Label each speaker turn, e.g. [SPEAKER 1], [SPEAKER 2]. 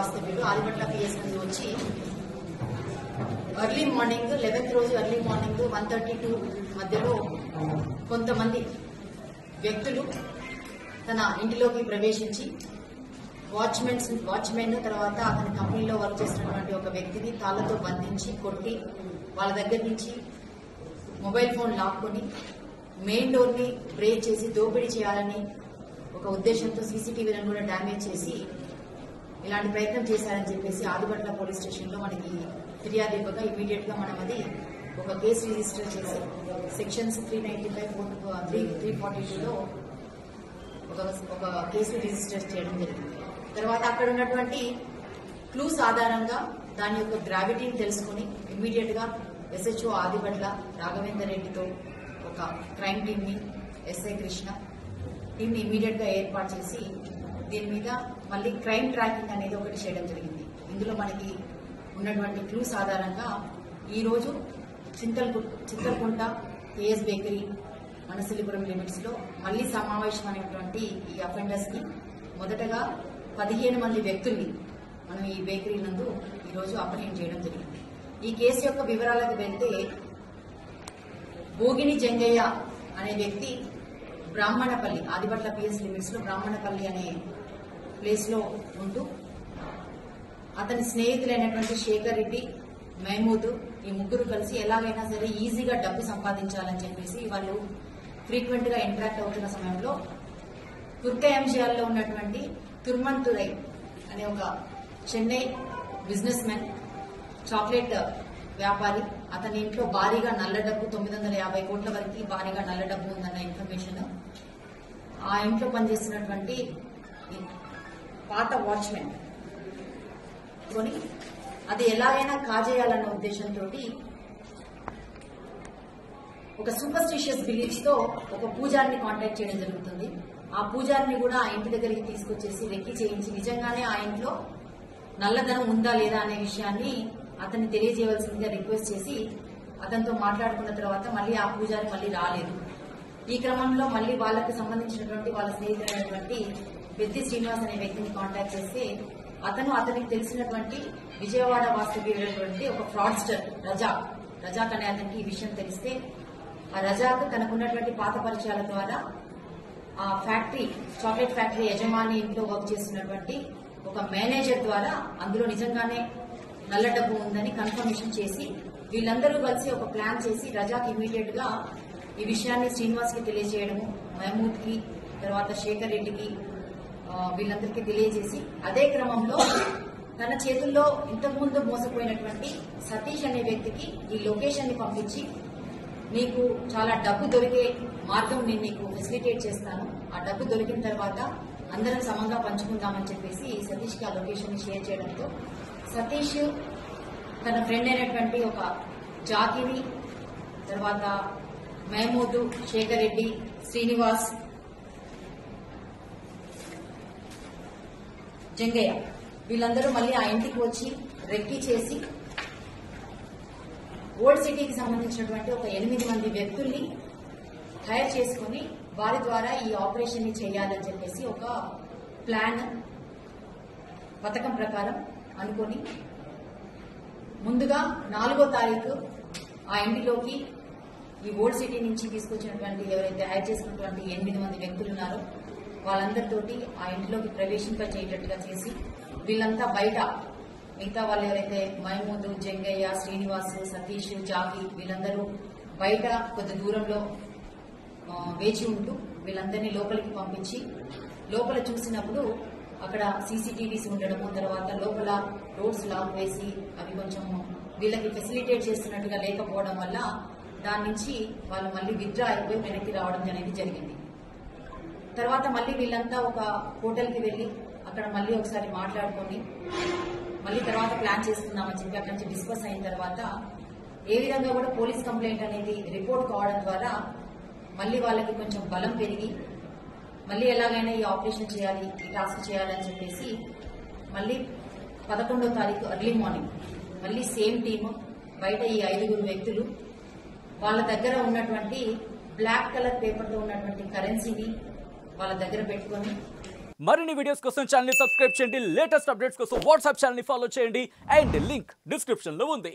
[SPEAKER 1] వాస్తవ్యులు ఆదిపట్ల పిఎస్ నుండి వచ్చి ఎర్లీ మార్నింగ్ 11th రోజు ఎర్లీ మార్నింగ్ 1:32 మధ్యలో కొంతమంది వ్యక్తులు తన ఇంటిలోకి ప్రవేశించి వాచ్మెన్ తర్వాత అతని కంపెనీలో వర్క్ చేస్తున్నటువంటి ఒక వ్యక్తిని తాళ్లతో బంధించి కొట్టి వాళ్ళ దగ్గర నుంచి మొబైల్ ఫోన్ లాక్కొని మెయిన్ డోర్ ని బ్రేక్ చేసి దోపిడీ చేయాలని ఒక ఉద్దేశంతో సీసీటీవీలను కూడా డ్యామేజ్ చేసి ఇలాంటి ప్రయత్నం చేశారని చెప్పేసి ఆదిపట్ల పోలీస్ స్టేషన్ లో మనకి ఫిర్యాదు ఇవ్వగా ఇమీడియట్ గా మనం అది ఒక కేసు రిజిస్టర్ చేసి సెక్షన్స్ 395, 342లో ఒక కేసు రిజిస్టర్ చేయడం జరిగింది. తర్వాత అక్కడ ఉన్నటువంటి క్లూస్ ఆధారంగా దాని యొక్క గ్రావిటీని తెలుసుకుని ఇమ్మీడియట్ గా SHO ఆదిపట్ల రాఘవేందర్ రెడ్డితో ఒక క్రైమ్ టీమ్ ని SI కృష్ణ టీమ్ ని ఇమ్మీడియట్ గా ఏర్పాటు చేసి దీని మీద మళ్ళీ క్రైమ్ ట్రాకింగ్ అనేది ఒకటి చేయడం జరిగింది. ఇందులో మనకి ఉన్నటువంటి క్లూస్ ఆధారంగా ఈ రోజు చింతల్కుంట KS బేకరీ మనసిలిపురం లిమిట్స్ లో మళ్లీ సమావేశం అనేటువంటి ఈ అఫెండర్స్ ని మొదటగా 15 మంది వ్యక్తుల్ని మనం ఈ బేకరీ నందు ఈ రోజు అప్రహెండ్ చేయడం జరిగింది. ఈ కేసు యొక్క వివరాలకు వెళ్తే భోగిని జంగయ్య అనే వ్యక్తి బ్రాహ్మణపల్లి ఆదిపట్ల పిఎస్ లిమిట్స్ లో బ్రాహ్మణపల్లి అనే ప్లేస్ లో ఉంటూ అతని స్నేహితులైనటువంటి శేఖర్ రెడ్డి, మహమూద్ ఈ ముగ్గురు కలిసి ఎలాగైనా సరే ఈజీగా డబ్బు సంపాదించాలని చెప్పేసి వాళ్ళు ఫ్రీక్వెంట్ గా ఇంటరాక్ట్ అవుతున్న సమయంలో తుర్కయంజాల్లో ఉన్నటువంటి తుర్మన్తురై అనే ఒక చెన్నై బిజినెస్ మ్యాన్ చాక్లెట్ వ్యాపారి అతని ఇంట్లో భారీగా నల్ల డబ్బు 950 కోట్ల వరకు భారీగా నల్ల డబ్బు ఉందన్న ఇన్ఫర్మేషన్ ఆ ఇంట్లో పనిచేస్తున్నటువంటి పాత వాచ్మెన్ కొని అది ఎలాగైనా కాజేయాలన్న ఉద్దేశంతో ఒక సూపర్స్టిషియస్ బిలీఫ్స్ తో ఒక పూజారిని కాంటాక్ట్ చేయడం జరుగుతుంది. ఆ పూజారిని కూడా ఆ ఇంటి దగ్గరికి తీసుకొచ్చేసి రెక్కి చేయించి నిజంగానే ఆ ఇంట్లో నల్లధనం ఉందా లేదా అనే విషయాన్ని అతన్ని తెలియజేయవలసిందిగా రిక్వెస్ట్ చేసి అతనితో మాట్లాడుకున్న తర్వాత మళ్ళీ ఆ పూజారి మళ్ళీ రాలేదు. ఈ క్రమంలో మళ్ళీ వాళ్ళకి సంబంధించినటువంటి వాళ్ళ స్నేహితులైనటువంటి పెద్ది శ్రీనివాస్ అనే వ్యక్తిని కాంటాక్ట్ చేస్తే అతనికి తెలిసినటువంటి విజయవాడ వాస్తవ్యుడైనటువంటి ఒక ఫ్రాడ్స్టర్ రజాక్ అనే అతనికి ఈ విషయం తెలిస్తే ఆ రజాక్ తనకున్నటువంటి పాత పరిచయాల ద్వారా ఆ ఫ్యాక్టరీ చాక్లెట్ ఫ్యాక్టరీ యజమాని ఇంట్లో వర్క్ చేస్తున్నటువంటి ఒక మేనేజర్ ద్వారా అందులో నిజంగానే నల్ల డబ్బు ఉందని కన్ఫర్మేషన్ చేసి వీళ్ళందరూ కలిసి ఒక ప్లాన్ చేసి రజాక్ ఇమీడియట్ గా ఈ విషయాన్ని శ్రీనివాస్ కి తెలియజేయడము, మహమూద్ కి తర్వాత శేఖర్ రెడ్డికి వీళ్ళందరికీ తెలియజేసి అదే క్రమంలో తన చేతుల్లో ఇంతకుముందు మోసపోయినటువంటి సతీష్ అనే వ్యక్తికి ఈ లొకేషన్ ని పంపించి నీకు చాలా డబ్బు దొరికే మార్గం నేను నీకు ఫెసిలిటేట్ చేస్తాను, ఆ డబ్బు దొరికిన తర్వాత అందరం సమంగా పంచుకుందామని చెప్పేసి సతీష్ కి ఆ లొకేషన్ ని షేర్ చేయడంతో సతీష్ తన ఫ్రెండ్ అయినటువంటి ఒక జాకీని తర్వాత మహమూద్, శేఖర్ రెడ్డి, శ్రీనివాస్, జంగయ్య వీళ్ళందరూ మళ్ళీ ఆ ఇంటికి వచ్చి రెక్కి చేసి ఓల్డ్ సిటీకి సంబంధించినటువంటి ఒక 8 మంది వ్యక్తుల్ని హైర్ చేసుకుని వారి ద్వారా ఈ ఆపరేషన్ ని చేయాలని చెప్పేసి ఒక ప్లాన్ పథకం ప్రకారం అనుకుని ముందుగా 4వ తారీఖు ఆ ఇంటిలోకి ఈ ఓల్డ్ సిటీ నుంచి తీసుకొచ్చినటువంటి ఎవరైతే హైర్ చేసుకున్నటువంటి 8 మంది వ్యక్తులు ఉన్నారో వాళ్ళందరితోటి ఆ ఇంట్లోకి ప్రవేశింపచేయటట్టుగా చేసి వీళ్ళంతా బయట మిగతా వాళ్ళు ఎవరైతే మహమూద్, జంగయ్య, శ్రీనివాస్, సతీష్, జాకి వీళ్ళందరూ బయట కొద్ది దూరంలో వేచి ఉంటూ వీళ్ళందరినీ లోపలికి పంపించి లోపల చూసినప్పుడు అక్కడ సీసీటీవీస్ ఉండడము, తర్వాత లోపల రోడ్స్ లాక్ వేసి అవి కొంచెం వీళ్ళకి ఫెసిలిటేట్ చేస్తున్నట్టుగా లేకపోవడం వల్ల దాని నుంచి వాళ్ళు మళ్ళీ విత్డ్రా అయిపోయి వెనక్కి రావడం అనేది జరిగింది. తర్వాత మళ్ళీ వీళ్ళంతా ఒక హోటల్కి వెళ్లి అక్కడ మళ్ళీ ఒకసారి మాట్లాడుకొని మళ్ళీ తర్వాత ప్లాన్ చేసుకుందామని చెప్పి అక్కడి నుంచి డిస్కస్ అయిన తర్వాత ఏ విధంగా కూడా పోలీస్ కంప్లైంట్ అనేది రిపోర్ట్ కావడం ద్వారా మళ్ళీ వాళ్ళకి కొంచెం బలం పెరిగి మళ్ళీ ఎలాగైనా ఈ ఆపరేషన్ చేయాలి, ఈ టాస్క్ చేయాలని చెప్పేసి మళ్ళీ 11వ తారీఖు ఎర్లీ మార్నింగ్ మళ్ళీ సేమ్ టీమ్ బయట ఈ 5 వ్యక్తులు వాళ్ళ దగ్గర ఉన్నటువంటి బ్లాక్ కలర్ పేపర్ తో ఉన్నటువంటి కరెన్సీని వాళ్ళ దగ్గర పెట్టుకొని
[SPEAKER 2] మరిన్ని వీడియోస్ కోసం ఛానల్ ని సబ్స్క్రైబ్ చేయండి, లేటెస్ట్ అప్డేట్స్ కోసం వాట్సాప్ ఛానల్ ని ఫాలో చేయండి అండ్ లింక్ డిస్క్రిప్షన్ లో ఉంది.